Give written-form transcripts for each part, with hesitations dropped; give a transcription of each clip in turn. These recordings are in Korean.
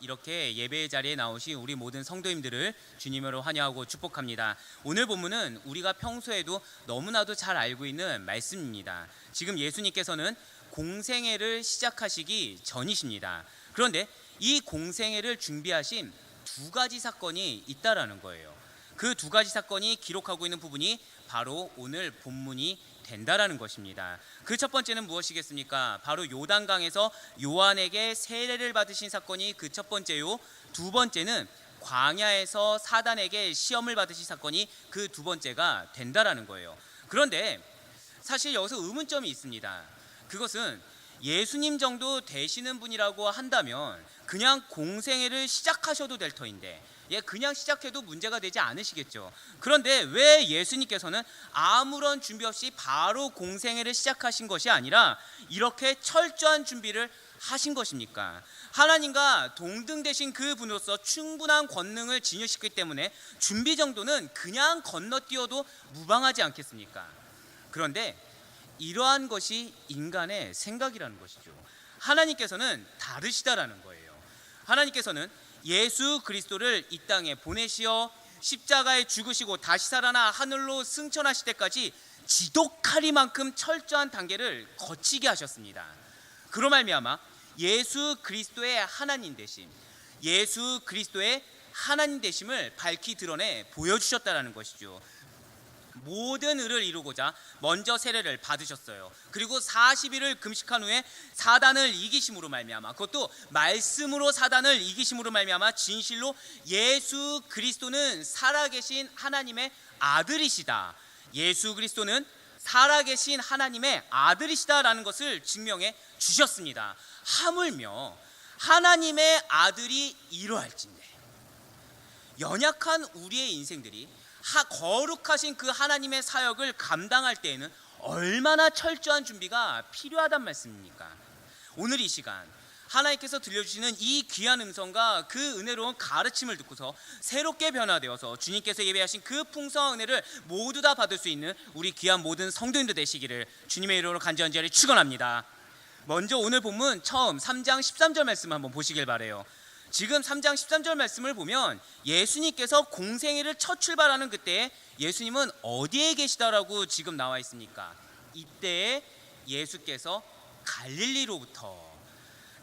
이렇게 예배의 자리에 나오신 우리 모든 성도님들을 주님으로 환영하고 축복합니다. 오늘 본문은 우리가 평소에도 너무나도 잘 알고 있는 말씀입니다. 지금 예수님께서는 공생애를 시작하시기 전이십니다. 그런데 이 공생애를 준비하신 두 가지 사건이 있다라는 거예요. 그 두 가지 사건이 기록하고 있는 부분이 바로 오늘 본문이 된다라는 것입니다. 그 첫 번째는 무엇이겠습니까? 바로 요단강에서 요한에게 세례를 받으신 사건이 그 첫 번째요. 두 번째는 광야에서 사단에게 시험을 받으신 사건이 그 두 번째가 된다라는 거예요. 그런데 사실 여기서 의문점이 있습니다. 그것은 예수님 정도 되시는 분이라고 한다면 그냥 공생애를 시작하셔도 될 터인데 그냥 시작해도 문제가 되지 않으시겠죠. 그런데 왜 예수님께서는 아무런 준비 없이 바로 공생애를 시작하신 것이 아니라 이렇게 철저한 준비를 하신 것입니까? 하나님과 동등되신 그 분으로서 충분한 권능을 지니셨기 때문에 준비 정도는 그냥 건너뛰어도 무방하지 않겠습니까? 그런데 이러한 것이 인간의 생각이라는 것이죠. 하나님께서는 다르시다라는 거예요. 하나님께서는 예수 그리스도를 이 땅에 보내시어 십자가에 죽으시고 다시 살아나 하늘로 승천하실 때까지 지독하리만큼 철저한 단계를 거치게 하셨습니다. 그로 말미암아 예수 그리스도의 하나님 되심, 예수 그리스도의 하나님 되심을 밝히 드러내 보여주셨다라는 것이죠. 모든 의를 이루고자 먼저 세례를 받으셨어요. 그리고 40일을 금식한 후에 사단을 이기심으로 말미암아, 그것도 말씀으로 사단을 이기심으로 말미암아 진실로 예수 그리스도는 살아계신 하나님의 아들이시다, 예수 그리스도는 살아계신 하나님의 아들이시다라는 것을 증명해 주셨습니다. 하물며 하나님의 아들이 이러할진대 연약한 우리의 인생들이 거룩하신 그 하나님의 사역을 감당할 때에는 얼마나 철저한 준비가 필요하단 말씀입니까? 오늘 이 시간 하나님께서 들려주시는 이 귀한 음성과 그 은혜로운 가르침을 듣고서 새롭게 변화되어서 주님께서 예배하신 그 풍성한 은혜를 모두 다 받을 수 있는 우리 귀한 모든 성도님들 되시기를 주님의 이름으로 간절히 축원합니다. 먼저 오늘 본문 처음 3장 13절 말씀 한번 보시길 바라요. 지금 3장 13절 말씀을 보면 예수님께서 공생애를 첫 출발하는 그때 예수님은 어디에 계시다라고 지금 나와 있습니까? 이때에 예수께서 갈릴리로부터,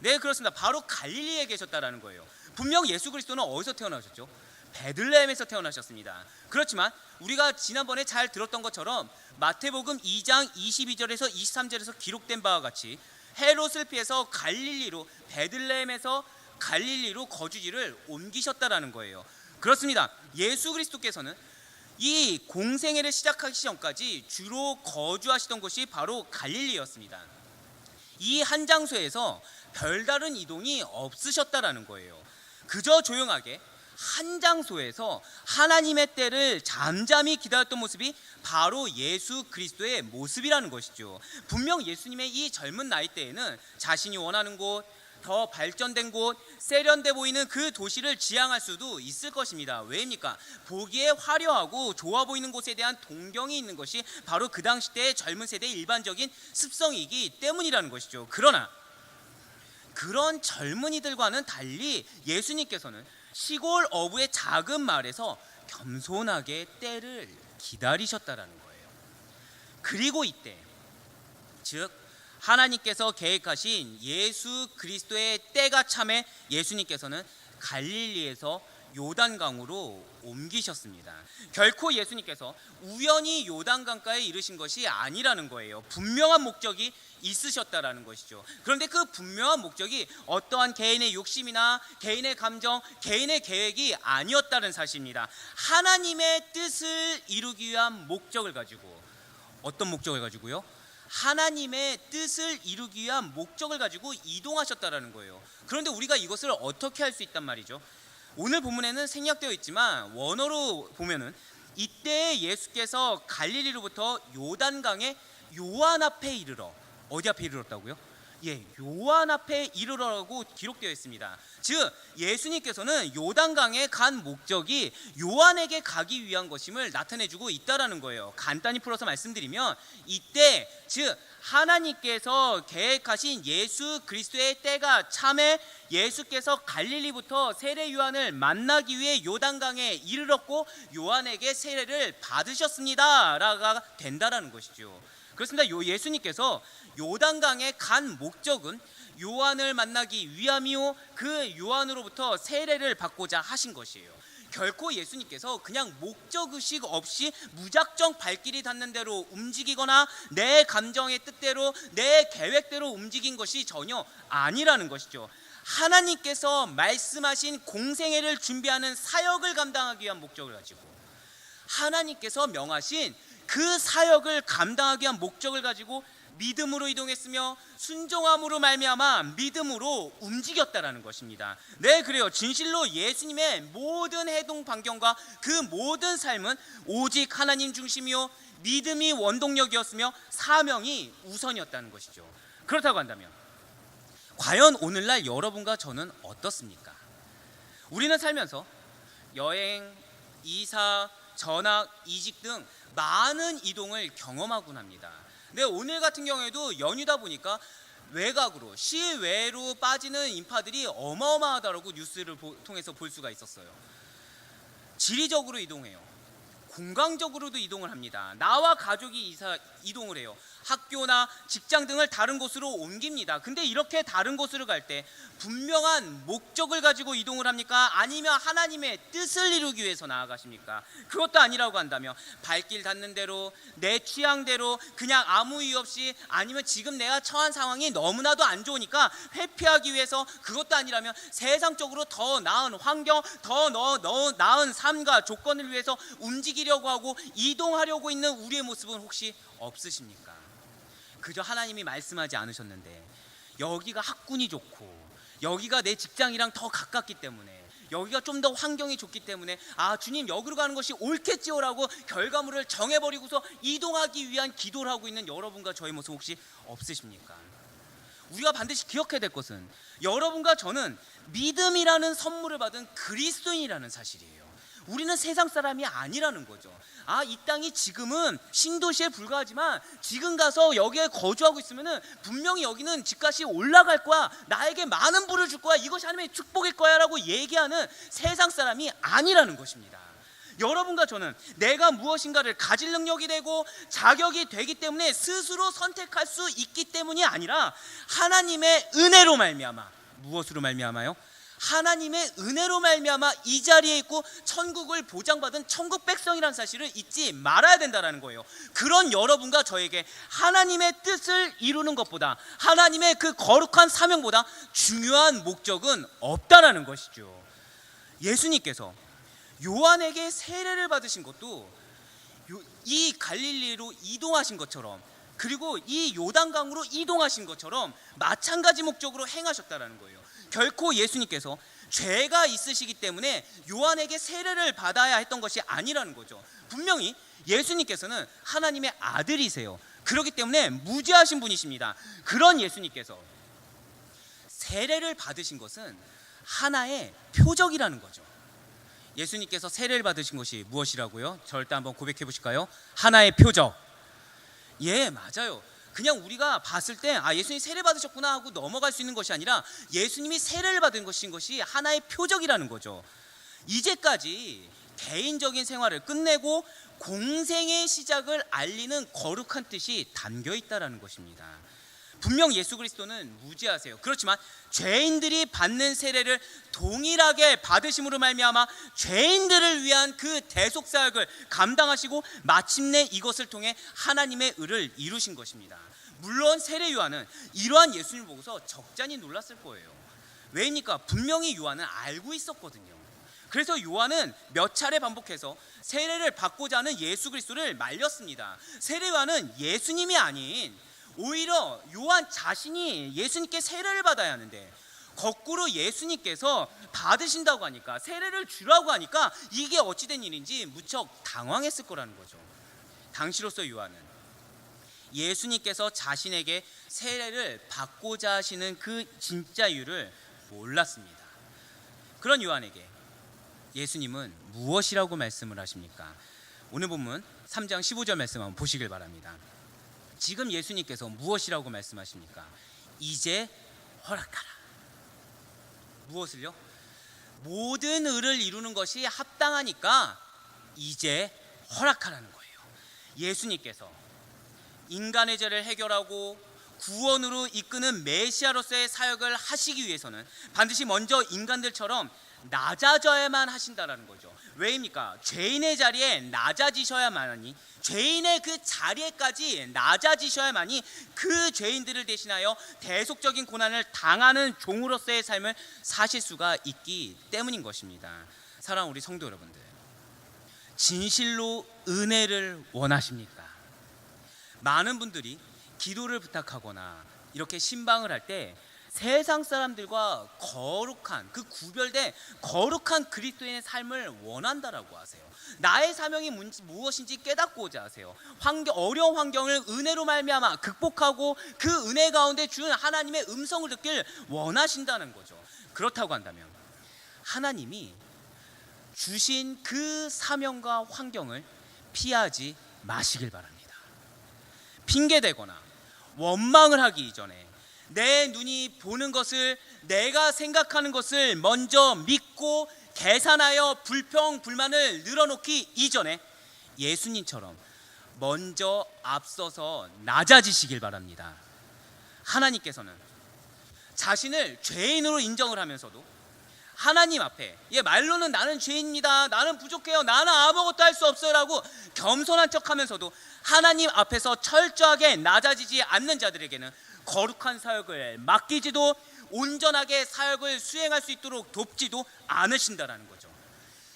네, 그렇습니다. 바로 갈릴리에 계셨다라는 거예요. 분명 예수 그리스도는 어디서 태어나셨죠? 베들레헴에서 태어나셨습니다. 그렇지만 우리가 지난번에 잘 들었던 것처럼 마태복음 2장 22절에서 23절에서 기록된 바와 같이 헤롯을 피해서 갈릴리로, 베들레헴에서 갈릴리로 거주지를 옮기셨다라는 거예요. 그렇습니다. 예수 그리스도께서는 이 공생애를 시작하기 전까지 주로 거주하시던 곳이 바로 갈릴리였습니다. 이 한 장소에서 별다른 이동이 없으셨다라는 거예요. 그저 조용하게 한 장소에서 하나님의 때를 잠잠히 기다렸던 모습이 바로 예수 그리스도의 모습이라는 것이죠. 분명 예수님의 이 젊은 나이 때에는 자신이 원하는 곳, 더 발전된 곳, 세련돼 보이는 그 도시를 지향할 수도 있을 것입니다. 왜입니까? 보기에 화려하고 좋아 보이는 곳에 대한 동경이 있는 것이 바로 그 당시 때의 젊은 세대의 일반적인 습성이기 때문이라는 것이죠. 그러나 그런 젊은이들과는 달리 예수님께서는 시골 어부의 작은 마을에서 겸손하게 때를 기다리셨다라는 거예요. 그리고 이때, 즉 하나님께서 계획하신 예수 그리스도의 때가 참에 예수님께서는 갈릴리에서 요단강으로 옮기셨습니다. 결코 예수님께서 우연히 요단강가에 이르신 것이 아니라는 거예요. 분명한 목적이 있으셨다라는 것이죠. 그런데 그 분명한 목적이 어떠한 개인의 욕심이나 개인의 감정, 개인의 계획이 아니었다는 사실입니다. 하나님의 뜻을 이루기 위한 목적을 가지고, 어떤 목적을 가지고요? 하나님의 뜻을 이루기 위한 목적을 가지고 이동하셨다라는 거예요. 그런데 우리가 이것을 어떻게 할 수 있단 말이죠? 오늘 본문에는 생략되어 있지만 원어로 보면은 이때 예수께서 갈릴리로부터 요단강의 요한 앞에 이르러, 어디 앞에 이르렀다고요? 요한 앞에 이르러라고 기록되어 있습니다. 즉 예수님께서는 요단강에 간 목적이 요한에게 가기 위한 것임을 나타내주고 있다라는 거예요. 간단히 풀어서 말씀드리면 이때 즉 하나님께서 계획하신 예수 그리스도의 때가 참에 예수께서 갈릴리부터 세례 요한을 만나기 위해 요단강에 이르렀고 요한에게 세례를 받으셨습니다라가 된다라는 것이죠. 그렇습니다. 예수님께서 요단강에 간 목적은 요한을 만나기 위함이요 그 요한으로부터 세례를 받고자 하신 것이에요. 결코 예수님께서 그냥 목적의식 없이 무작정 발길이 닿는 대로 움직이거나 내 감정의 뜻대로 내 계획대로 움직인 것이 전혀 아니라는 것이죠. 하나님께서 말씀하신 공생애를 준비하는 사역을 감당하기 위한 목적을 가지고 하나님께서 명하신 그 사역을 감당하기 위한 목적을 가지고 믿음으로 이동했으며 순종함으로 말미암아 믿음으로 움직였다라는 것입니다. 네, 그래요. 진실로 예수님의 모든 해동 반경과 그 모든 삶은 오직 하나님 중심이요 믿음이 원동력이었으며 사명이 우선이었다는 것이죠. 그렇다고 한다면 과연 오늘날 여러분과 저는 어떻습니까? 우리는 살면서 여행, 이사, 전학, 이직 등 많은 이동을 경험하곤 합니다. 근데 오늘 같은 경우에도 연휴다 보니까 외곽으로 시외로 빠지는 인파들이 어마어마하다라고 뉴스를 통해서 볼 수가 있었어요. 지리적으로 이동해요. 공간적으로도 이동을 합니다. 나와 가족이 이동을 해요. 학교나 직장 등을 다른 곳으로 옮깁니다. 근데 이렇게 다른 곳으로 갈 때 분명한 목적을 가지고 이동을 합니까? 아니면 하나님의 뜻을 이루기 위해서 나아가십니까? 그것도 아니라고 한다면 발길 닿는 대로 내 취향대로 그냥 아무 이유 없이 아니면 지금 내가 처한 상황이 너무나도 안 좋으니까 회피하기 위해서 그것도 아니라면 세상적으로 더 나은 환경, 더 나은 삶과 조건을 위해서 움직이려고 하고 이동하려고 있는 우리의 모습은 혹시 없으십니까? 그저 하나님이 말씀하지 않으셨는데 여기가 학군이 좋고 여기가 내 직장이랑 더 가깝기 때문에 여기가 좀 더 환경이 좋기 때문에 주님 여기로 가는 것이 옳겠지요라고 결과물을 정해버리고서 이동하기 위한 기도를 하고 있는 여러분과 저의 모습 혹시 없으십니까? 우리가 반드시 기억해야 될 것은 여러분과 저는 믿음이라는 선물을 받은 그리스도인이라는 사실이에요. 우리는 세상 사람이 아니라는 거죠. 이 땅이 지금은 신도시에 불과하지만 지금 가서 여기에 거주하고 있으면은 분명히 여기는 집값이 올라갈 거야, 나에게 많은 부를 줄 거야, 이것이 하나님의 축복일 거야 라고 얘기하는 세상 사람이 아니라는 것입니다. 여러분과 저는 내가 무엇인가를 가질 능력이 되고 자격이 되기 때문에 스스로 선택할 수 있기 때문이 아니라 하나님의 은혜로 말미암아, 무엇으로 말미암아요? 하나님의 은혜로 말미암아 이 자리에 있고 천국을 보장받은 천국 백성이라는 사실을 잊지 말아야 된다는 거예요. 그런 여러분과 저에게 하나님의 뜻을 이루는 것보다 하나님의 그 거룩한 사명보다 중요한 목적은 없다라는 것이죠. 예수님께서 요한에게 세례를 받으신 것도 이 갈릴리로 이동하신 것처럼 그리고 이 요단강으로 이동하신 것처럼 마찬가지 목적으로 행하셨다는 거예요. 결코 예수님께서 죄가 있으시기 때문에 요한에게 세례를 받아야 했던 것이 아니라는 거죠. 분명히 예수님께서는 하나님의 아들이세요. 그렇기 때문에 무죄하신 분이십니다. 그런 예수님께서 세례를 받으신 것은 하나의 표적이라는 거죠. 예수님께서 세례를 받으신 것이 무엇이라고요? 저를 때 한번 고백해 보실까요? 하나의 표적. 예, 맞아요. 그냥 우리가 봤을 때 예수님이 세례 받으셨구나 하고 넘어갈 수 있는 것이 아니라 예수님이 세례를 받은 것이 하나의 표적이라는 거죠. 이제까지 개인적인 생활을 끝내고 공생의 시작을 알리는 거룩한 뜻이 담겨 있다는 것입니다. 분명 예수 그리스도는 무죄하세요. 그렇지만 죄인들이 받는 세례를 동일하게 받으심으로 말미암아 죄인들을 위한 그 대속사역을 감당하시고 마침내 이것을 통해 하나님의 의를 이루신 것입니다. 물론 세례 요한은 이러한 예수님을 보고서 적잖이 놀랐을 거예요. 왜입니까? 분명히 요한은 알고 있었거든요. 그래서 요한은 몇 차례 반복해서 세례를 받고자 하는 예수 그리스도를 말렸습니다. 세례 요한은 예수님이 아닌 오히려 요한 자신이 예수님께 세례를 받아야 하는데 거꾸로 예수님께서 받으신다고 하니까 세례를 주라고 하니까 이게 어찌된 일인지 무척 당황했을 거라는 거죠. 당시로서 요한은 예수님께서 자신에게 세례를 받고자 하시는 그 진짜 이유를 몰랐습니다. 그런 요한에게 예수님은 무엇이라고 말씀을 하십니까? 오늘 본문 3장 15절 말씀 한번 보시길 바랍니다. 지금 예수님께서 무엇이라고 말씀하십니까? 이제 허락하라. 무엇을요? 모든 의를 이루는 것이 합당하니까 이제 허락하라는 거예요. 예수님께서 인간의 죄를 해결하고 구원으로 이끄는 메시아로서의 사역을 하시기 위해서는 반드시 먼저 인간들처럼 낮아져야만 하신다라는 거죠. 왜입니까? 죄인의 자리에 낮아지셔야만이, 죄인의 그 자리에까지 낮아지셔야만이 그 죄인들을 대신하여 대속적인 고난을 당하는 종으로서의 삶을 사실 수가 있기 때문인 것입니다. 사랑하는 우리 성도 여러분들, 진실로 은혜를 원하십니까? 많은 분들이 기도를 부탁하거나 이렇게 신방을 할 때 세상 사람들과 거룩한, 그 구별된 거룩한 그리스도인의 삶을 원한다라고 하세요. 나의 사명이 무엇인지 깨닫고자 하세요. 어려운 환경을 은혜로 말미암아 극복하고 그 은혜 가운데 주는 하나님의 음성을 듣길 원하신다는 거죠. 그렇다고 한다면 하나님이 주신 그 사명과 환경을 피하지 마시길 바랍니다. 핑계대거나 원망을 하기 이전에 내 눈이 보는 것을, 내가 생각하는 것을 먼저 믿고 계산하여 불평, 불만을 늘어놓기 이전에 예수님처럼 먼저 앞서서 낮아지시길 바랍니다. 하나님께서는 자신을 죄인으로 인정을 하면서도 하나님 앞에, 말로는 나는 죄인입니다, 나는 부족해요, 나는 아무것도 할 수 없어요 라고 겸손한 척하면서도 하나님 앞에서 철저하게 낮아지지 않는 자들에게는 거룩한 사역을 맡기지도 온전하게 사역을 수행할 수 있도록 돕지도 않으신다라는 거죠.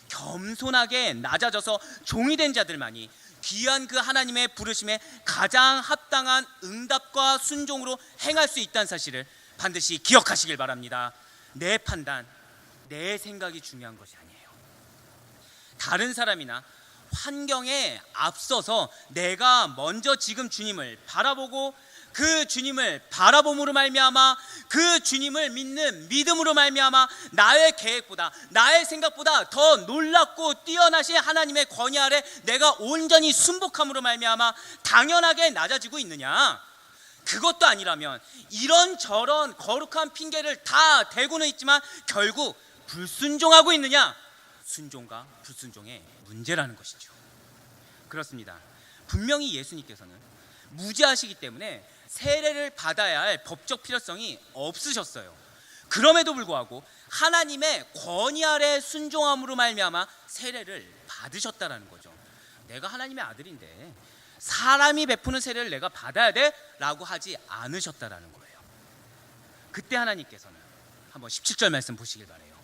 겸손하게 낮아져서 종이 된 자들만이 귀한 그 하나님의 부르심에 가장 합당한 응답과 순종으로 행할 수 있다는 사실을 반드시 기억하시길 바랍니다. 내 판단, 내 생각이 중요한 것이 아니에요. 다른 사람이나 환경에 앞서서 내가 먼저 지금 주님을 바라보고 그 주님을 바라봄으로 말미암아 그 주님을 믿는 믿음으로 말미암아 나의 계획보다, 나의 생각보다 더 놀랍고 뛰어나신 하나님의 권위 아래 내가 온전히 순복함으로 말미암아 당연하게 낮아지고 있느냐? 그것도 아니라면 이런저런 거룩한 핑계를 다 대고는 있지만 결국 불순종하고 있느냐? 순종과 불순종의 문제라는 것이죠. 그렇습니다. 분명히 예수님께서는 무죄하시기 때문에 세례를 받아야 할 법적 필요성이 없으셨어요. 그럼에도 불구하고 하나님의 권위 아래 순종함으로 말미암아 세례를 받으셨다라는 거죠. 내가 하나님의 아들인데 사람이 베푸는 세례를 내가 받아야 돼? 라고 하지 않으셨다라는 거예요. 그때 하나님께서는 한번 17절 말씀 보시길 바래요.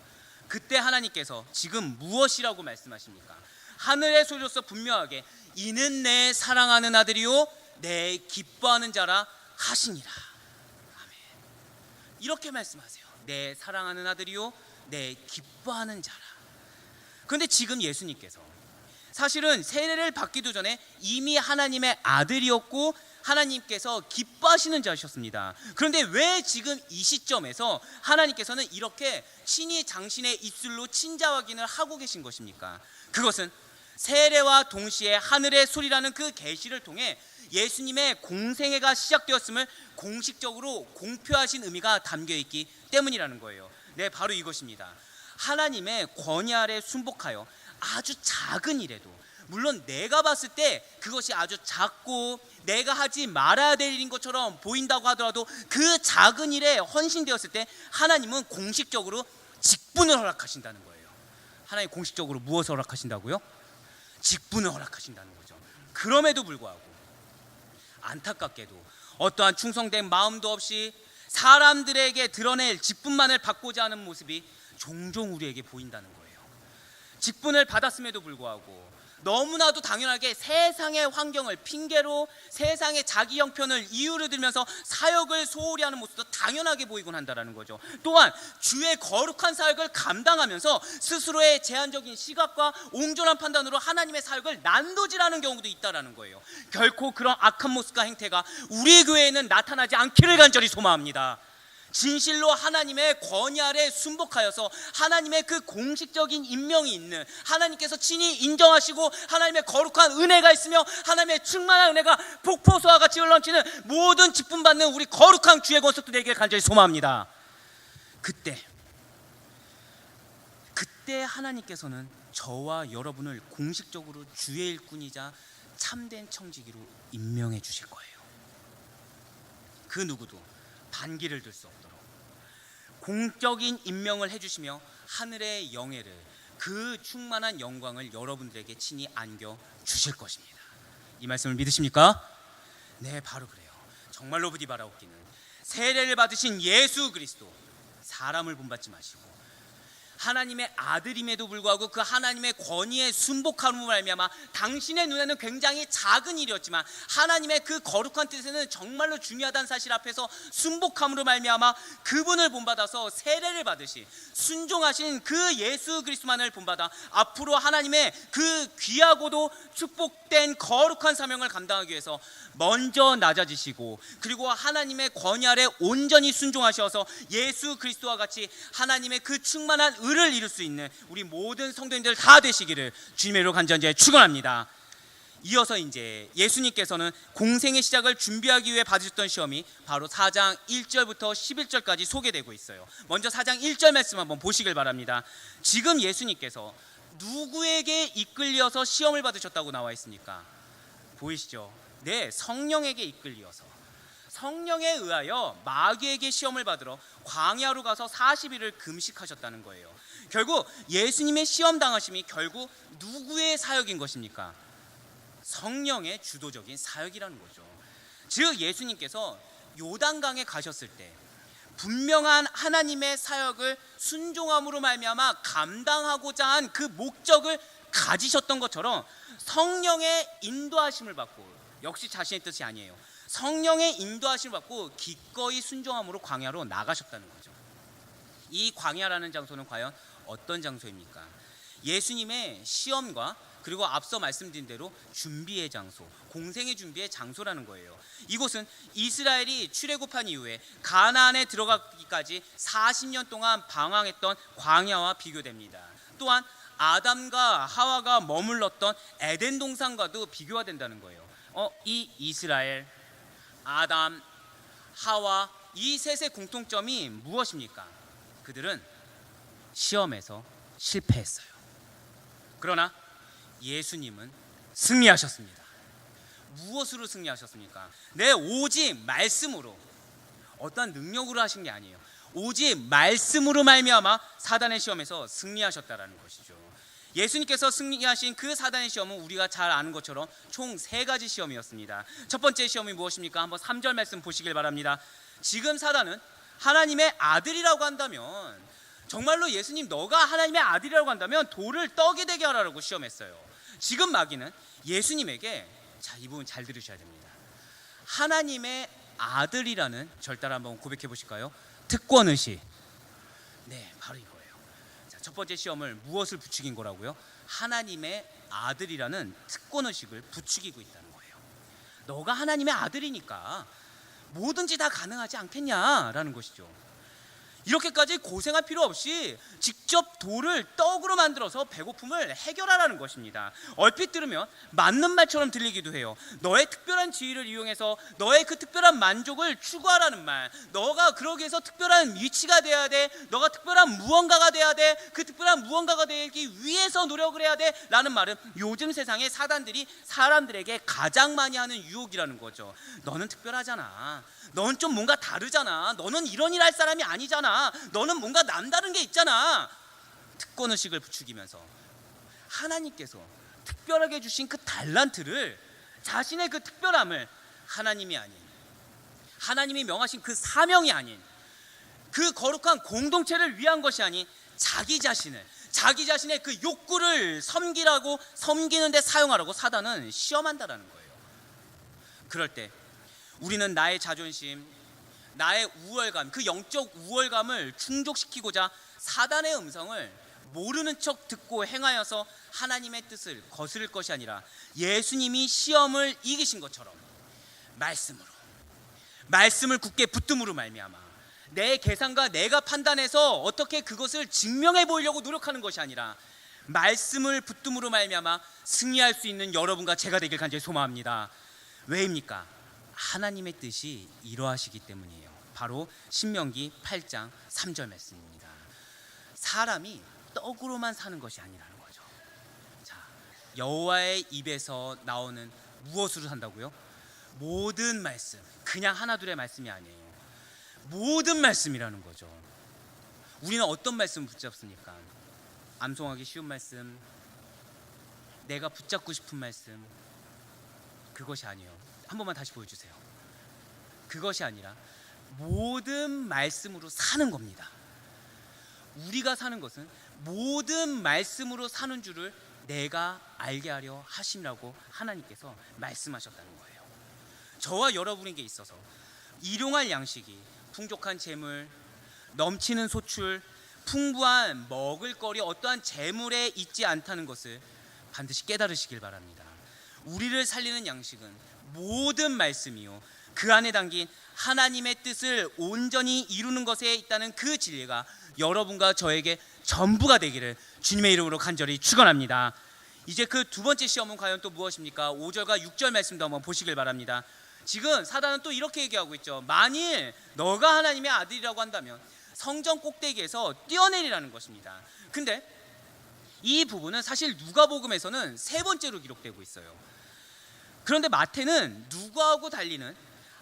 그때 하나님께서 지금 무엇이라고 말씀하십니까? 하늘의 소리로서 분명하게 이는 내 사랑하는 아들이요 내 기뻐하는 자라 하시니라. 아멘. 이렇게 말씀하세요. 내 사랑하는 아들이요 내 기뻐하는 자라. 그런데 지금 예수님께서 사실은 세례를 받기도 전에 이미 하나님의 아들이었고 하나님께서 기뻐하시는 자셨습니다. 그런데 왜 지금 이 시점에서 하나님께서는 이렇게 친히 당신의 입술로 친자 확인을 하고 계신 것입니까? 그것은 세례와 동시에 하늘의 소리라는 그 계시를 통해 예수님의 공생애가 시작되었음을 공식적으로 공표하신 의미가 담겨있기 때문이라는 거예요. 네, 바로 이것입니다. 하나님의 권위 아래 순복하여 아주 작은 일에도, 물론 내가 봤을 때 그것이 아주 작고 내가 하지 말아야 될 일인 것처럼 보인다고 하더라도 그 작은 일에 헌신되었을 때 하나님은 공식적으로 직분을 허락하신다는 거예요. 하나님 공식적으로 무엇을 허락하신다고요? 직분을 허락하신다는 거죠. 그럼에도 불구하고 안타깝게도 어떠한 충성된 마음도 없이 사람들에게 드러낼 직분만을 받고자 하는 모습이 종종 우리에게 보인다는 거예요. 직분을 받았음에도 불구하고 너무나도 당연하게 세상의 환경을 핑계로 세상의 자기 형편을 이유로 들면서 사역을 소홀히 하는 모습도 당연하게 보이곤 한다는 거죠. 또한 주의 거룩한 사역을 감당하면서 스스로의 제한적인 시각과 옹졸한 판단으로 하나님의 사역을 난도질하는 경우도 있다는 거예요. 결코 그런 악한 모습과 행태가 우리 교회에는 나타나지 않기를 간절히 소망합니다. 진실로 하나님의 권위 아래 순복하여서 하나님의 그 공식적인 임명이 있는, 하나님께서 친히 인정하시고 하나님의 거룩한 은혜가 있으며 하나님의 충만한 은혜가 폭포수와 같이 흘러넘치는 모든 직분 받는 우리 거룩한 주의 권속도 되기를 간절히 소망합니다. 그때 하나님께서는 저와 여러분을 공식적으로 주의 일꾼이자 참된 청지기로 임명해 주실 거예요. 그 누구도 반기를 들 수 없도록 공적인 임명을 해주시며 하늘의 영예를, 그 충만한 영광을 여러분들에게 친히 안겨 주실 것입니다. 이 말씀을 믿으십니까? 네, 바로 그래요. 정말로 부디 바라옵기는 세례를 받으신 예수 그리스도, 사람을 본받지 마시고 하나님의 아들임에도 불구하고 그 하나님의 권위에 순복함으로 말미암아 당신의 눈에는 굉장히 작은 일이었지만 하나님의 그 거룩한 뜻에는 정말로 중요하다는 사실 앞에서 순복함으로 말미암아 그분을 본받아서 세례를 받으시 순종하신 그 예수 그리스도만을 본받아 앞으로 하나님의 그 귀하고도 축복된 거룩한 사명을 감당하기 위해서 먼저 낮아지시고 그리고 하나님의 권위 아래 온전히 순종하셔서 예수 그리스도와 같이 하나님의 그 충만한 의를 이룰 수 있는 우리 모든 성도님들 다 되시기를 주님의 이름으로 간절히 축원합니다. 이어서 이제 예수님께서는 공생의 시작을 준비하기 위해 받으셨던 시험이 바로 4장 1절부터 11절까지 소개되고 있어요. 먼저 4장 1절 말씀 한번 보시길 바랍니다. 지금 예수님께서 누구에게 이끌려서 시험을 받으셨다고 나와 있습니까? 보이시죠? 네, 성령에게 이끌려서 성령에 의하여 마귀에게 시험을 받으러 광야로 가서 40일을 금식하셨다는 거예요. 결국 예수님의 시험 당하심이 결국 누구의 사역인 것입니까? 성령의 주도적인 사역이라는 거죠. 즉 예수님께서 요단강에 가셨을 때 분명한 하나님의 사역을 순종함으로 말미암아 감당하고자 한 그 목적을 가지셨던 것처럼 성령의 인도하심을 받고, 역시 자신의 뜻이 아니에요, 성령의 인도하심을 받고 기꺼이 순종함으로 광야로 나가셨다는 거죠. 이 광야라는 장소는 과연 어떤 장소입니까? 예수님의 시험과 그리고 앞서 말씀드린 대로 준비의 장소, 공생의 준비의 장소라는 거예요. 이곳은 이스라엘이 출애굽한 이후에 가나안에 들어가기까지 40년 동안 방황했던 광야와 비교됩니다. 또한 아담과 하와가 머물렀던 에덴 동산과도 비교가 된다는 거예요. 이 이스라엘, 아담, 하와, 이 셋의 공통점이 무엇입니까? 그들은 시험에서 실패했어요. 그러나 예수님은 승리하셨습니다. 무엇으로 승리하셨습니까? 네, 오직 말씀으로, 어떠한 능력으로 하신 게 아니에요. 오직 말씀으로 말미암아 사단의 시험에서 승리하셨다라는 것이죠. 예수님께서 승리하신 그 사단의 시험은 우리가 잘 아는 것처럼 총 3가지 시험이었습니다. 첫 번째 시험이 무엇입니까? 한번 3절 말씀 보시길 바랍니다. 지금 사단은 하나님의 아들이라고 한다면, 정말로 예수님 너가 하나님의 아들이라고 한다면 돌을 떡이 되게 하라고 시험했어요. 지금 마귀는 예수님에게, 자, 이 부분 잘 들으셔야 됩니다, 하나님의 아들이라는, 절 따라 한번 고백해 보실까요? 특권의식. 네, 바로 이거예요. 자, 첫 번째 시험을 무엇을 부추긴 거라고요? 하나님의 아들이라는 특권의식을 부추기고 있다는 거예요. 너가 하나님의 아들이니까 뭐든지 다 가능하지 않겠냐라는 것이죠. 이렇게까지 고생할 필요 없이 직접 돌을 떡으로 만들어서 배고픔을 해결하라는 것입니다. 얼핏 들으면 맞는 말처럼 들리기도 해요. 너의 특별한 지위를 이용해서 너의 그 특별한 만족을 추구하라는 말, 너가 그러기 위해서 특별한 위치가 돼야 돼, 너가 특별한 무언가가 돼야 돼, 그 특별한 무언가가 되기 위해서 노력을 해야 돼 라는 말은 요즘 세상에 사단들이 사람들에게 가장 많이 하는 유혹이라는 거죠. 너는 특별하잖아, 너는 좀 뭔가 다르잖아, 너는 이런 일 할 사람이 아니잖아, 너는 뭔가 남다른 게 있잖아. 특권의식을 부추기면서 하나님께서 특별하게 주신 그 달란트를, 자신의 그 특별함을 하나님이 아닌, 하나님이 명하신 그 사명이 아닌, 그 거룩한 공동체를 위한 것이 아닌 자기 자신의 그 욕구를 섬기는 데 사용하라고 사단은 시험한다라는 거예요. 그럴 때 우리는 나의 자존심, 나의 우월감, 그 영적 우월감을 충족시키고자 사단의 음성을 모르는 척 듣고 행하여서 하나님의 뜻을 거스를 것이 아니라 예수님이 시험을 이기신 것처럼 말씀을 굳게 붙듦으로 말미암아 내 계산과 내가 판단해서 어떻게 그것을 증명해 보이려고 노력하는 것이 아니라 말씀을 붙듦으로 말미암아 승리할 수 있는 여러분과 제가 되길 간절히 소망합니다. 왜입니까? 하나님의 뜻이 이러하시기 때문이에요. 바로 신명기 8장 3절 말씀입니다. 사람이 떡으로만 사는 것이 아니라는 거죠. 자, 여호와의 입에서 나오는 무엇으로 산다고요? 모든 말씀, 그냥 하나둘의 말씀이 아니에요. 모든 말씀이라는 거죠. 우리는 어떤 말씀을 붙잡습니까? 암송하기 쉬운 말씀, 내가 붙잡고 싶은 말씀, 그것이 아니에요. 한 번만 다시 보여주세요. 그것이 아니라 모든 말씀으로 사는 겁니다. 우리가 사는 것은 모든 말씀으로 사는 줄을 내가 알게 하려 하심이라고 하나님께서 말씀하셨다는 거예요. 저와 여러분에게 있어서 일용할 양식이, 풍족한 재물, 넘치는 소출, 풍부한 먹을거리, 어떠한 재물에 있지 않다는 것을 반드시 깨달으시길 바랍니다. 우리를 살리는 양식은 모든 말씀이요, 그 안에 담긴 하나님의 뜻을 온전히 이루는 것에 있다는 그 진리가 여러분과 저에게 전부가 되기를 주님의 이름으로 간절히 축원합니다. 이제 그 두 번째 시험은 과연 또 무엇입니까? 5절과 6절 말씀도 한번 보시길 바랍니다. 지금 사단은 또 이렇게 얘기하고 있죠. 만일 너가 하나님의 아들이라고 한다면 성전 꼭대기에서 뛰어내리라는 것입니다. 근데 이 부분은 사실 누가복음에서는 세 번째로 기록되고 있어요. 그런데 마태는 누가하고 달리는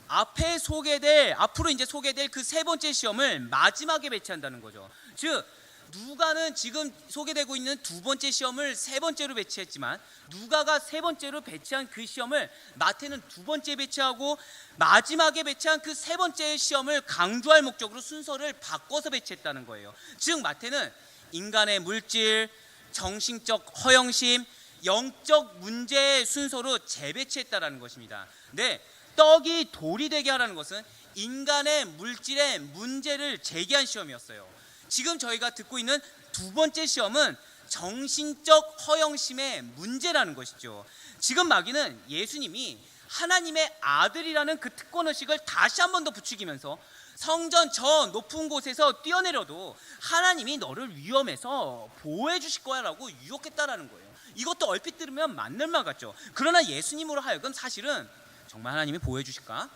앞으로 이제 소개될 그 세 번째 시험을 마지막에 배치한다는 거죠. 즉 누가는 지금 소개되고 있는 두 번째 시험을 세 번째로 배치했지만 누가가 세 번째로 배치한 그 시험을 마태는 두 번째 배치하고 마지막에 배치한 그 세 번째 시험을 강조할 목적으로 순서를 바꿔서 배치했다는 거예요. 즉 마태는 인간의 물질, 정신적 허영심, 영적 문제의 순서로 재배치했다라는 것입니다. 네, 떡이 돌이 되게 하라는 것은 인간의 물질의 문제를 제기한 시험이었어요. 지금 저희가 듣고 있는 두 번째 시험은 정신적 허영심의 문제라는 것이죠. 지금 마귀는 예수님이 하나님의 아들이라는 그 특권의식을 다시 한 번 더 부추기면서 성전 저 높은 곳에서 뛰어내려도 하나님이 너를 위험해서 보호해 주실 거야 라고 유혹했다라는 거예요. 이것도 얼핏 들으면 맞는 말 같죠. 그러나 예수님으로 하여금 사실은 정말 하나님이 보호해 주실까?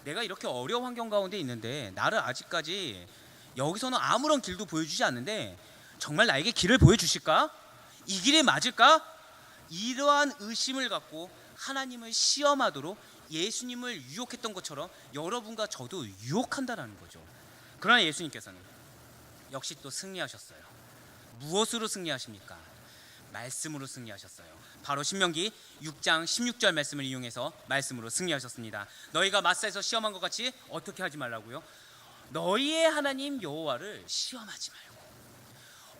내가 이렇게 어려운 환경 가운데 있는데 나를 아직까지 여기서는 아무런 길도 보여주지 않는데 정말 나에게 길을 보여주실까? 이 길이 맞을까? 이러한 의심을 갖고 하나님을 시험하도록 예수님을 유혹했던 것처럼 여러분과 저도 유혹한다라는 거죠. 그러나 예수님께서는 역시 또 승리하셨어요. 무엇으로 승리하십니까? 말씀으로 승리하셨어요. 바로 신명기 6장 16절 말씀을 이용해서 말씀으로 승리하셨습니다. 너희가 마사에서 시험한 것 같이 어떻게 하지 말라고요? 너희의 하나님 여호와를 시험하지 말고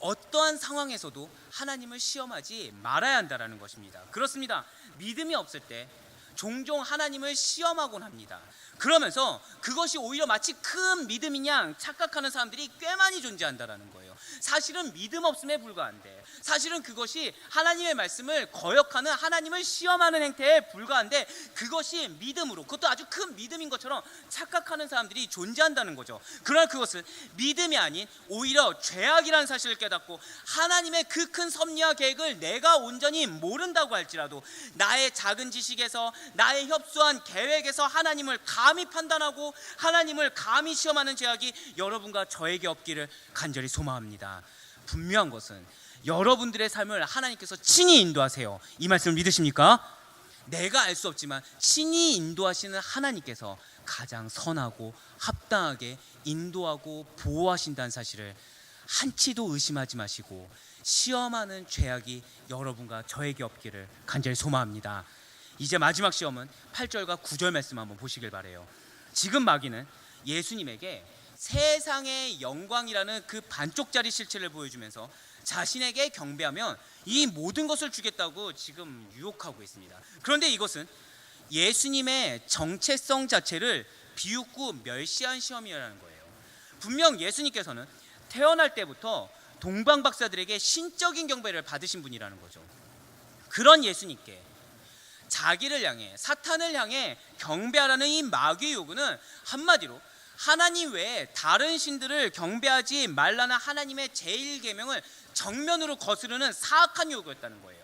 어떠한 상황에서도 하나님을 시험하지 말아야 한다는 것입니다. 그렇습니다. 믿음이 없을 때 종종 하나님을 시험하곤 합니다. 그러면서 그것이 오히려 마치 큰 믿음인 양 착각하는 사람들이 꽤 많이 존재한다는 거예요. 사실은 믿음 없음에 불과한데, 사실은 그것이 하나님의 말씀을 거역하는, 하나님을 시험하는 행태에 불과한데 그것이 믿음으로, 그것도 아주 큰 믿음인 것처럼 착각하는 사람들이 존재한다는 거죠. 그러나 그것은 믿음이 아닌 오히려 죄악이라는 사실을 깨닫고 하나님의 그 큰 섭리와 계획을 내가 온전히 모른다고 할지라도 나의 작은 지식에서, 나의 협소한 계획에서 하나님을 감히 판단하고 하나님을 감히 시험하는 죄악이 여러분과 저에게 없기를 간절히 소망합니다. 분명한 것은 여러분들의 삶을 하나님께서 친히 인도하세요. 이 말씀을 믿으십니까? 내가 알 수 없지만 친히 인도하시는 하나님께서 가장 선하고 합당하게 인도하고 보호하신다는 사실을 한치도 의심하지 마시고 시험하는 죄악이 여러분과 저에게 없기를 간절히 소망합니다. 이제 마지막 시험은 8절과 9절 말씀 한번 보시길 바래요. 지금 마귀는 예수님에게 세상의 영광이라는 그 반쪽짜리 실체를 보여주면서 자신에게 경배하면 이 모든 것을 주겠다고 지금 유혹하고 있습니다. 그런데 이것은 예수님의 정체성 자체를 비웃고 멸시한 시험이라는 거예요. 분명 예수님께서는 태어날 때부터 동방 박사들에게 신적인 경배를 받으신 분이라는 거죠. 그런 예수님께 자기를 향해, 사탄을 향해 경배하라는 이 마귀의 요구는 한마디로 하나님 외에 다른 신들을 경배하지 말라는 하나님의 제1계명을 정면으로 거스르는 사악한 요구였다는 거예요.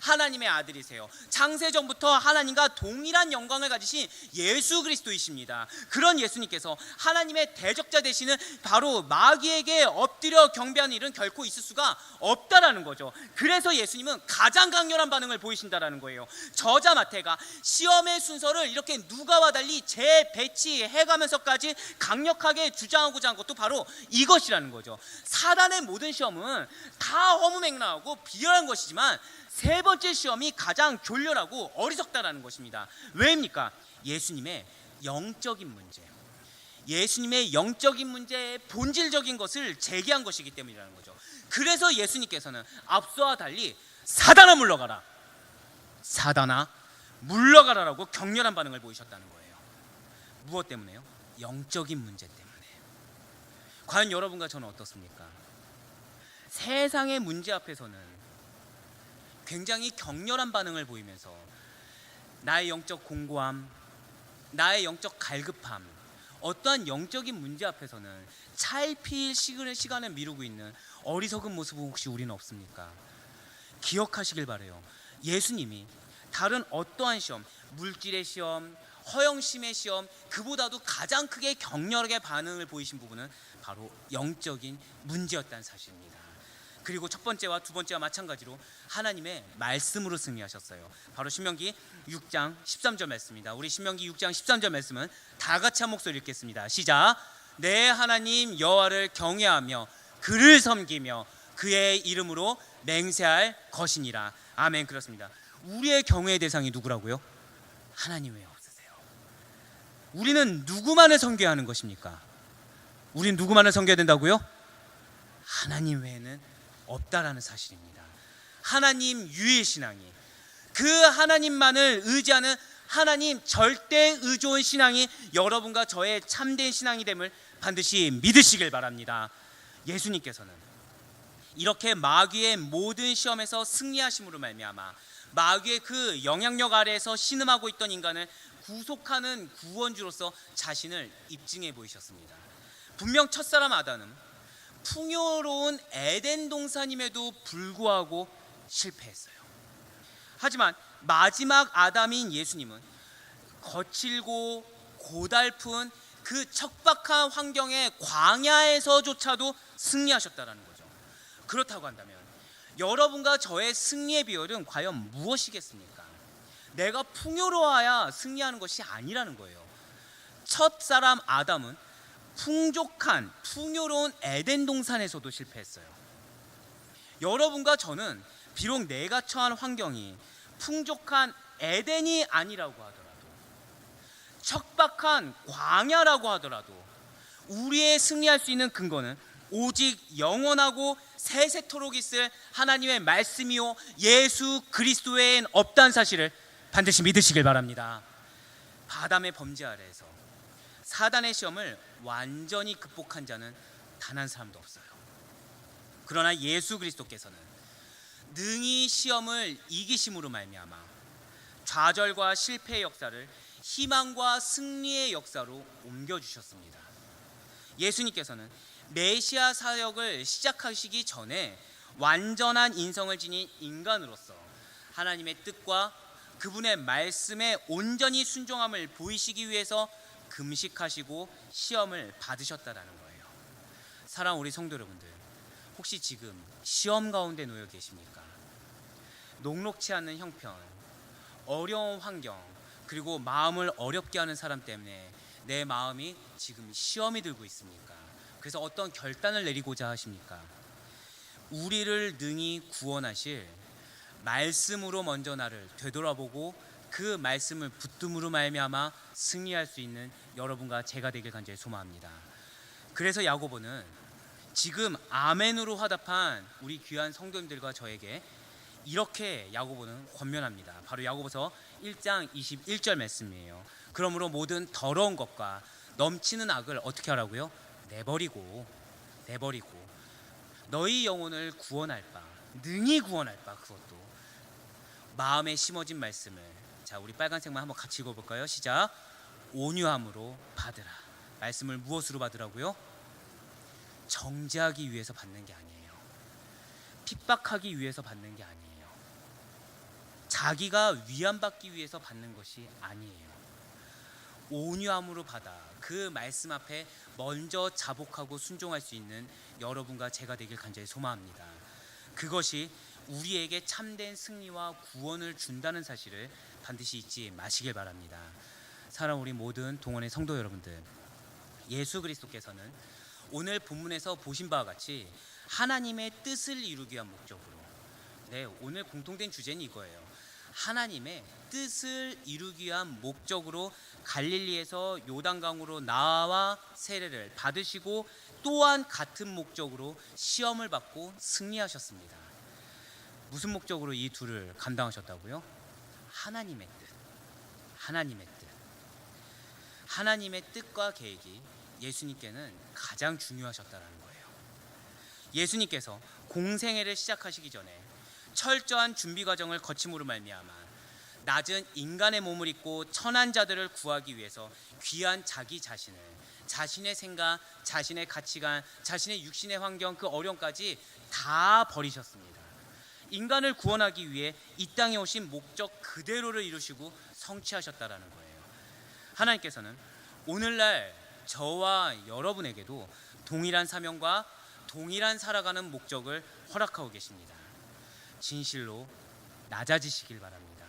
하나님의 아들이세요. 창세전부터 하나님과 동일한 영광을 가지신 예수 그리스도이십니다. 그런 예수님께서 하나님의 대적자 되시는 바로 마귀에게 엎드려 경배하는 일은 결코 있을 수가 없다라는 거죠. 그래서 예수님은 가장 강렬한 반응을 보이신다라는 거예요. 저자 마태가 시험의 순서를 이렇게 누가와 달리 재배치해가면서까지 강력하게 주장하고자 한 것도 바로 이것이라는 거죠. 사단의 모든 시험은 다 허무맹랑하고 비열한 것이지만 세 번째 시험이 가장 졸렬하고 어리석다라는 것입니다. 왜입니까? 예수님의 영적인 문제, 예수님의 영적인 문제의 본질적인 것을 제기한 것이기 때문이라는 거죠. 그래서 예수님께서는 앞서와 달리 사단아 물러가라, 사단아 물러가라라고 격렬한 반응을 보이셨다는 거예요. 무엇 때문에요? 영적인 문제 때문에. 과연 여러분과 저는 어떻습니까? 세상의 문제 앞에서는 굉장히 격렬한 반응을 보이면서 나의 영적 공고함, 나의 영적 갈급함, 어떠한 영적인 문제 앞에서는 차일피일 시간을 미루고 있는 어리석은 모습은 혹시 우리는 없습니까? 기억하시길 바라요. 예수님이 다른 어떠한 시험, 물질의 시험, 허영심의 시험, 그보다도 가장 크게 격렬하게 반응을 보이신 부분은 바로 영적인 문제였다는 사실입니다. 그리고 첫 번째와 두 번째와 마찬가지로 하나님의 말씀으로 승리하셨어요. 바로 신명기 6장 13절 말씀입니다. 우리 신명기 6장 13절 말씀은 다 같이 한 목소리 읽겠습니다. 시작. 내 하나님 여호와를 경외하며 그를 섬기며 그의 이름으로 맹세할 것이니라. 아멘. 그렇습니다. 우리의 경외의 대상이 누구라고요? 하나님 외에 없으세요. 우리는 누구만을 섬겨야 하는 것입니까? 우리는 누구만을 섬겨야 된다고요? 하나님 외에는 없다라는 사실입니다. 하나님 유일 신앙이, 그 하나님만을 의지하는 하나님 절대 의존 신앙이 여러분과 저의 참된 신앙이 됨을 반드시 믿으시길 바랍니다. 예수님께서는 이렇게 마귀의 모든 시험에서 승리하심으로 말미암아 마귀의 그 영향력 아래에서 신음하고 있던 인간을 구속하는 구원주로서 자신을 입증해 보이셨습니다. 분명 첫사람 아담은 풍요로운 에덴 동산임에도 불구하고 실패했어요. 하지만 마지막 아담인 예수님은 거칠고 고달픈 그 척박한 환경의 광야에서조차도 승리하셨다는 거죠. 그렇다고 한다면 여러분과 저의 승리의 비결은 과연 무엇이겠습니까? 내가 풍요로워야 승리하는 것이 아니라는 거예요. 첫사람 아담은 풍족한 풍요로운 에덴 동산에서도 실패했어요. 여러분과 저는 비록 내가 처한 환경이 풍족한 에덴이 아니라고 하더라도, 척박한 광야라고 하더라도 우리의 승리할 수 있는 근거는 오직 영원하고 세세토록 있을 하나님의 말씀이요 예수 그리스도 외엔 없다는 사실을 반드시 믿으시길 바랍니다. 아담의 범죄 아래에서 사단의 시험을 완전히 극복한 자는 단 한 사람도 없어요. 그러나 예수 그리스도께서는 능히 시험을 이기심으로 말미암아 좌절과 실패의 역사를 희망과 승리의 역사로 옮겨주셨습니다. 예수님께서는 메시아 사역을 시작하시기 전에 완전한 인성을 지닌 인간으로서 하나님의 뜻과 그분의 말씀에 온전히 순종함을 보이시기 위해서 금식하시고 시험을 받으셨다라는 거예요. 사랑하는 우리 성도 여러분들, 혹시 지금 시험 가운데 놓여 계십니까? 녹록치 않는 형편, 어려운 환경, 그리고 마음을 어렵게 하는 사람 때문에 내 마음이 지금 시험이 들고 있습니까? 그래서 어떤 결단을 내리고자 하십니까? 우리를 능히 구원하실 말씀으로 먼저 나를 되돌아보고 그 말씀을 붙듦으로 말미암아 승리할 수 있는 여러분과 제가 되길 간절히 소망합니다. 그래서 야고보는 지금 아멘으로 화답한 우리 귀한 성도님들과 저에게 이렇게 야고보는 권면합니다. 바로 야고보서 1장 21절 말씀이에요. 그러므로 모든 더러운 것과 넘치는 악을 어떻게 하라고요? 내버리고 너희 영혼을 구원할 바, 능히 구원할 바, 그것도 마음에 심어진 말씀을, 자 우리 빨간색만 한번 같이 읽어볼까요? 시작. 온유함으로 받으라. 말씀을 무엇으로 받으라고요? 정죄하기 위해서 받는 게 아니에요. 핍박하기 위해서 받는 게 아니에요. 자기가 위안받기 위해서 받는 것이 아니에요. 온유함으로 받아 그 말씀 앞에 먼저 자복하고 순종할 수 있는 여러분과 제가 되길 간절히 소망합니다. 그것이 우리에게 참된 승리와 구원을 준다는 사실을 반드시 잊지 마시길 바랍니다. 사랑하는 우리 모든 동원의 성도 여러분들, 예수 그리스도께서는 오늘 본문에서 보신 바와 같이 하나님의 뜻을 이루기 위한 목적으로, 오늘 공통된 주제는 이거예요. 하나님의 뜻을 이루기 위한 목적으로 갈릴리에서 요단강으로 나와 세례를 받으시고 또한 같은 목적으로 시험을 받고 승리하셨습니다. 무슨 목적으로 이 둘을 감당하셨다고요? 하나님의 뜻. 하나님의 뜻과 계획이 예수님께는 가장 중요하셨다는 거예요. 예수님께서 공생애를 시작하시기 전에 철저한 준비 과정을 거침으로 말미암아 낮은 인간의 몸을 입고 천한 자들을 구하기 위해서 귀한 자기 자신을, 자신의 생각, 자신의 가치관, 자신의 육신의 환경, 그 어려움까지 다 버리셨습니다. 인간을 구원하기 위해 이 땅에 오신 목적 그대로를 이루시고 성취하셨다라는 거예요. 하나님께서는 오늘날 저와 여러분에게도 동일한 사명과 동일한 살아가는 목적을 허락하고 계십니다. 진실로 낮아지시길 바랍니다.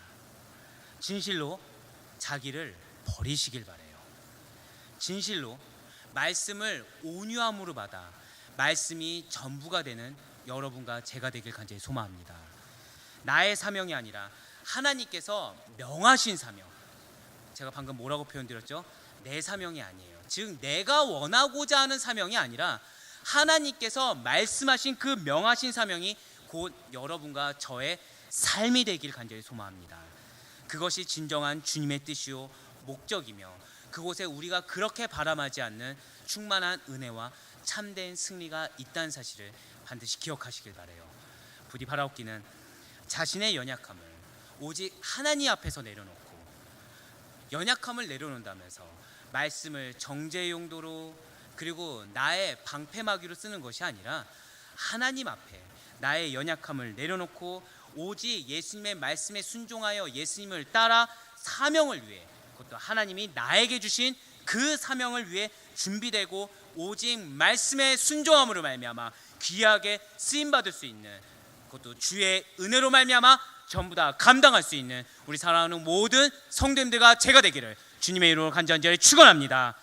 진실로 자기를 버리시길 바라요. 진실로 말씀을 온유함으로 받아 말씀이 전부가 되는 여러분과 제가 되길 간절히 소망합니다. 나의 사명이 아니라 하나님께서 명하신 사명. 제가 방금 뭐라고 표현드렸죠? 내 사명이 아니에요. 즉 내가 원하고자 하는 사명이 아니라 하나님께서 말씀하신 그 명하신 사명이 곧 여러분과 저의 삶이 되길 간절히 소망합니다. 그것이 진정한 주님의 뜻이요 목적이며 그곳에 우리가 그렇게 바람하지 않는 충만한 은혜와 참된 승리가 있다는 사실을 반드시 기억하시길 바라요. 부디 바라옵기는 자신의 연약함을 오직 하나님 앞에서 내려놓고, 연약함을 내려놓는다면서 말씀을 정죄 용도로 그리고 나의 방패막이로 쓰는 것이 아니라 하나님 앞에 나의 연약함을 내려놓고 오직 예수님의 말씀에 순종하여 예수님을 따라 사명을 위해, 그것도 하나님이 나에게 주신 그 사명을 위해 준비되고 오직 말씀에 순종함으로 말미암아 귀하게 쓰임받을 수 있는, 그것도 주의 은혜로 말미암아 전부 다 감당할 수 있는 우리 사랑하는 모든 성도님들과 제가 되기를 주님의 이름으로 간절히 축원합니다.